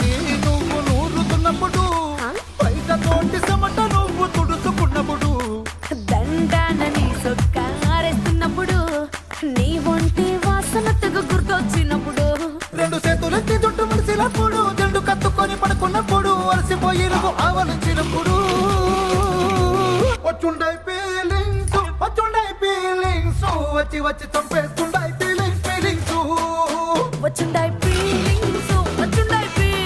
తోటి నువ్వు నూరుతున్నప్పుడు బయట తోటి చెమట నువ్వు తుడుచుకున్నప్పుడు దండాన నీ సొక్క ఆరేస్తున్నప్పుడు నీ ఒంటి వాసన తెగ గుర్తొచ్చినప్పుడు రెండు చేతులెత్తి జుట్టు ముడిసినప్పుడు జండు కత్తుకొని పడుకున్నప్పుడు అలసిపోయి నువ్వు ఆవలించినప్పుడు వచ్చుండై ఫీలింగ్స్ వచ్చి వచ్చి చంపేస్తుండై